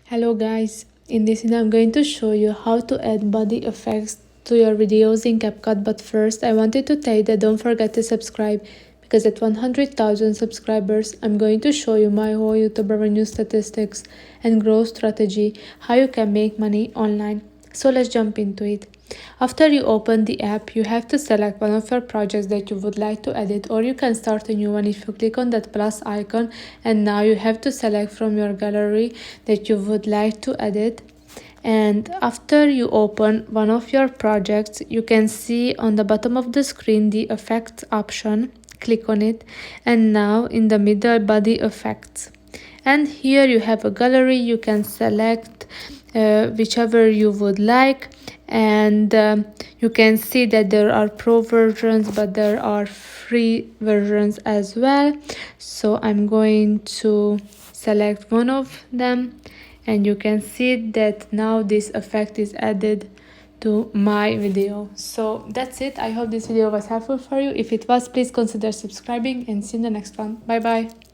Hello guys, in this video I'm going to show you how to add body effects to your videos in CapCut, but first I wanted to tell you that don't forget to subscribe, because at 100,000 subscribers I'm going to show you my whole YouTube revenue statistics and growth strategy, how you can make money online. So let's jump into it. After you open the app, you have to select one of your projects that you would like to edit, or you can start a new one if you click on that plus icon, and now you have to select from your gallery that you would like to edit. And after you open one of your projects, you can see on the bottom of the screen the effects option. Click on it, and now in the middle, body effects, and here you have a gallery. You can select whichever you would like, and you can see that there are pro versions, but there are free versions as well. So I'm going to select one of them, and you can see that now this effect is added to my video. So that's it. I hope this video was helpful for you. If it was, please consider subscribing, and see you in the next one. Bye bye.